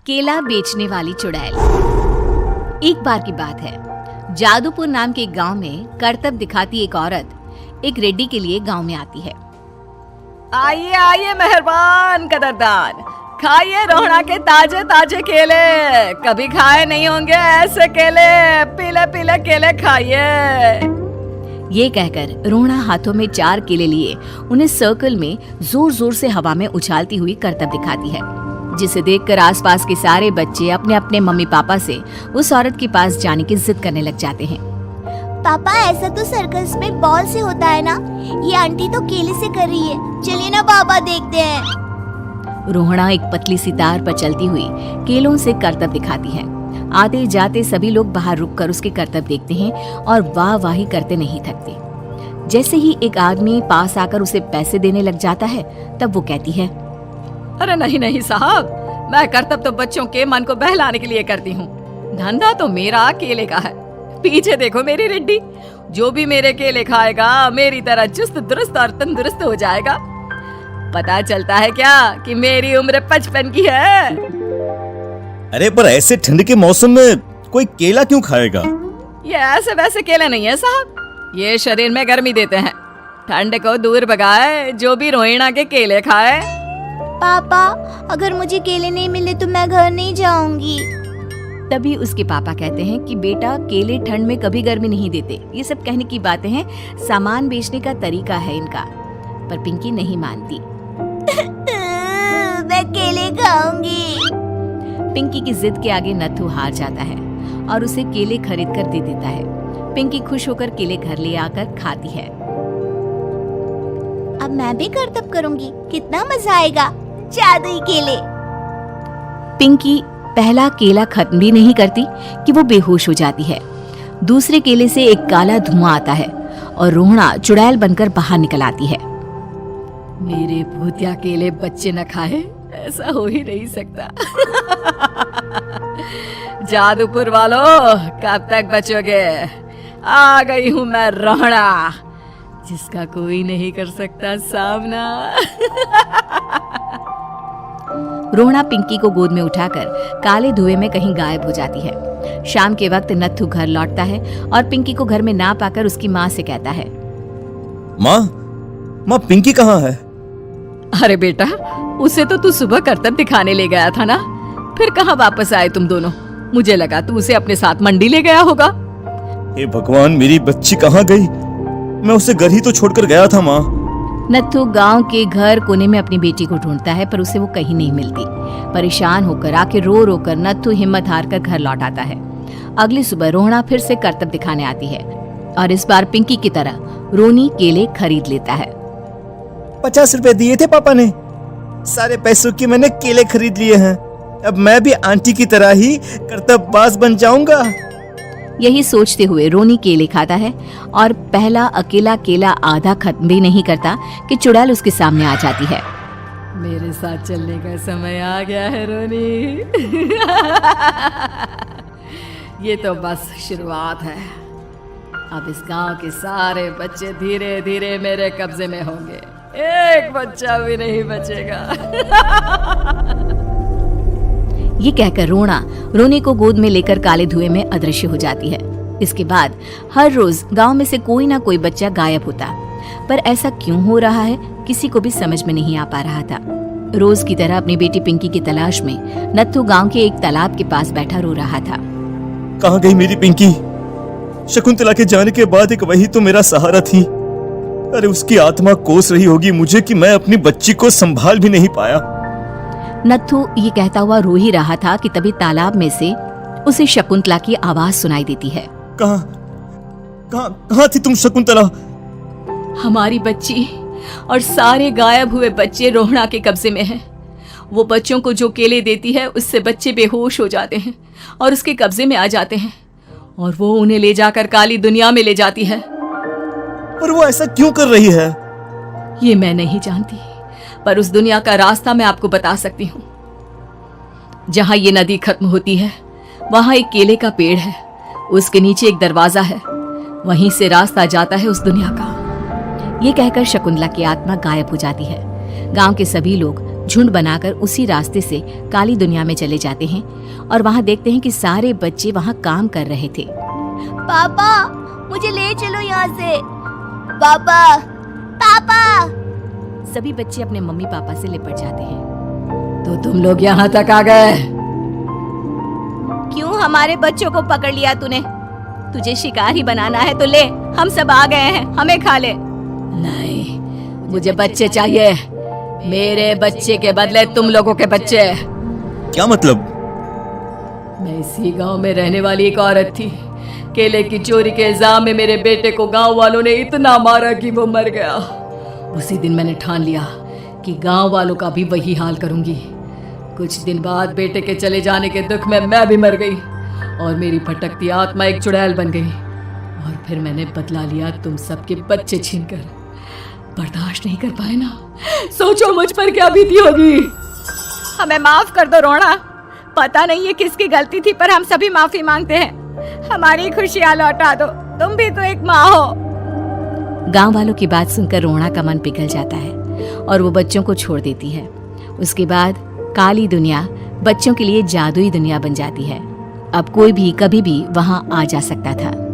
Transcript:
केला बेचने वाली चुड़ैल। एक बार की बात है, जादूपुर नाम के एक गांव में करतब दिखाती एक औरत एक रेड्डी के लिए गांव में आती है। आइए आइए मेहरबान कदरदान, खाइए रोहड़ा के ताजे ताजे केले। कभी खाए नहीं होंगे ऐसे केले, पीले पीले केले खाइए। ये कहकर रोहड़ा हाथों में 4 केले लिए उन्हें सर्कल में जोर जोर से हवा में उछालती हुई करतब दिखाती है, जिसे देखकर आसपास के सारे बच्चे अपने अपने मम्मी पापा से उस औरत के पास जाने की जिद करने लग जाते हैं। पापा, ऐसा तो सर्कस में बॉल से होता है ना, ये आंटी तो केले से कर रही है। चलिए ना पापा, देखते हैं। रोहड़ा एक पतली सी तार पर चलती हुई केलों से करतब दिखाती है। आते जाते सभी लोग बाहर रुककर उसके करतब देखते हैं और वाह वाही करते नहीं थकते। जैसे ही एक आदमी पास आकर उसे पैसे देने लग जाता है, तब वो कहती है, अरे नहीं नहीं साहब, मैं करतब तो बच्चों के मन को बहलाने के लिए करती हूँ। धंधा तो मेरा केले का है। पीछे देखो मेरी रेड्डी, जो भी मेरे केले खाएगा मेरी तरह चुस्त दुरुस्त और तंदुरुस्त हो जाएगा। पता चलता है क्या कि मेरी उम्र 55 की है। अरे पर ऐसे ठंड के मौसम में कोई केला क्यों खाएगा? ये ऐसे वैसे केले नहीं है साहब, ये शरीर में गर्मी देते हैं। ठंड को दूर भगाए जो भी रोहिणा के केले खाए। पापा, अगर मुझे केले नहीं मिले तो मैं घर नहीं जाऊंगी। तभी उसके पापा कहते हैं कि बेटा, केले ठंड में कभी गर्मी नहीं देते। ये सब कहने की बातें हैं, सामान बेचने का तरीका है इनका। पर पिंकी नहीं मानती। मैं केले खाऊंगी। पिंकी की जिद के आगे नत्थू हार जाता है और उसे केले खरीद कर दे देता है। पिंकी खुश होकर केले घर ले आकर खाती है। अब मैं भी करतब करूंगी, कितना मजा आएगा। जादुई केले। पिंकी पहला केला खत्म भी नहीं करती कि वो बेहोश हो जाती है। दूसरे केले से एक काला धुआं आता है और रोहड़ा चुड़ैल बनकर बाहर निकल आती है। मेरे भूतिया केले बच्चे न खाए, ऐसा हो ही नहीं सकता। जादूपुर वालों, कब तक बचोगे? आ गई हूँ मैं रोहड़ा, जिसका कोई नहीं कर सकता सामना। रोहड़ा पिंकी को गोद में उठाकर काले धुएं में कहीं गायब हो जाती है। शाम के वक्त नत्थू घर लौटता है और पिंकी को घर में ना पाकर उसकी माँ से कहता है, माँ पिंकी कहाँ है? अरे बेटा, उसे तो तू सुबह करतब दिखाने ले गया था ना, फिर कहाँ वापस आए तुम दोनों? मुझे लगा तू उसे अपने साथ मंडी ले गया होगा। हे भगवान, मेरी बच्ची कहाँ गई? मैं उसे घर ही तो छोड़कर गया था माँ। नत्थू गांव के घर कोने में अपनी बेटी को ढूंढता है, पर उसे वो कहीं नहीं मिलती। परेशान होकर आखिर रो रो कर नत्थू हिम्मत हार कर घर लौट आता है। अगली सुबह रोहड़ा फिर से करतब दिखाने आती है और इस बार पिंकी की तरह रोनी केले खरीद लेता है। 50 रुपए दिए थे पापा ने, सारे पैसों के मैंने केले खरीद लिए हैं। अब मैं भी आंटी की तरह ही करतबबाज बन जाऊंगा। यही सोचते हुए रोनी केले खाता है और पहला अकेला केला आधा खत्म भी नहीं करता कि चुड़ैल उसके सामने आ जाती है। मेरे साथ चलने का समय आ गया है रोनी। ये तो बस शुरुआत है। अब इस गांव के सारे बच्चे धीरे धीरे मेरे कब्जे में होंगे, एक बच्चा भी नहीं बचेगा। ये कहकर रोना रोनी को गोद में लेकर काले धुएं में अदृश्य हो जाती है। इसके बाद हर रोज गांव में से कोई ना कोई बच्चा गायब होता, पर ऐसा क्यों हो रहा है किसी को भी समझ में नहीं आ पा रहा था। रोज की तरह अपनी बेटी पिंकी की तलाश में नत्थू गांव के एक तालाब के पास बैठा रो रहा था। कहाँ गई मेरी पिंकी? शकुंतला के जाने के बाद एक वही तो मेरा सहारा थी। अरे उसकी आत्मा कोस रही होगी मुझे कि मैं अपनी बच्ची को संभाल भी नहीं पाया। नत्थू ये कहता हुआ रो ही रहा था कि तभी तालाब में से उसे शकुंतला की आवाज सुनाई देती है। कहाँ थी तुम शकुंतला? हमारी बच्ची और सारे गायब हुए बच्चे रोहड़ा के कब्जे में हैं। वो बच्चों को जो केले देती है उससे बच्चे बेहोश हो जाते हैं और उसके कब्जे में आ जाते हैं और वो उन्हें ले जाकर काली दुनिया में ले जाती है। पर वो ऐसा क्यों कर रही है? ये मैं नहीं जानती, पर उस दुनिया का रास्ता मैं आपको बता सकती हूँ। जहाँ ये नदी खत्म होती है वहाँ एक केले का पेड़ है, उसके नीचे एक दरवाजा है, वहीं से रास्ता जाता है उस दुनिया का। ये कहकर शकुंतला की आत्मा गायब हो जाती है। गांव के सभी लोग झुंड बनाकर उसी रास्ते से काली दुनिया में चले जाते हैं और वहां देखते हैं कि सारे बच्चे वहां काम कर रहे थे। पापा मुझे ले चलो यहाँ से। पापा पापा। सभी बच्चे अपने मम्मी पापा से लिपट जाते हैं। तो तुम लोग यहाँ तक आ गए? क्यों हमारे बच्चों को पकड़ लिया तूने? तुझे शिकारी बनाना है तो ले, हम सब आ गए हैं, हमें खा ले। नहीं, मुझे बच्चे चाहिए। मेरे बच्चे के बदले तुम लोगों के बच्चे। क्या मतलब? मैं इसी गांव में रहने वाली एक औरत थी। केले की चोरी के इल्जाम में मेरे बेटे को गांव वालों ने इतना मारा कि वो मर गया। उसी दिन मैंने ठान लिया कि गांव वालों का भी वही हाल करूंगी। कुछ दिन बाद बेटे के चले जाने के दुख में मैं भी मर गई और मेरी भटकती आत्मा एक चुड़ैल बन गई। और फिर मैंने बदला लिया तुम सबके बच्चे छीनकर। बर्दाश्त नहीं कर पाए ना? सोचो मुझ पर क्या बीती होगी। हमें माफ कर दो रोना। पता नहीं ये किसकी गलती थी, पर हम सभी माफी मांगते हैं। हमारी खुशियां लौटा दो, तुम भी तो एक माँ हो। गांव वालों की बात सुनकर रोना का मन पिघल जाता है और वो बच्चों को छोड़ देती है। उसके बाद काली दुनिया बच्चों के लिए जादुई दुनिया बन जाती है। अब कोई भी कभी भी वहां आ जा सकता था।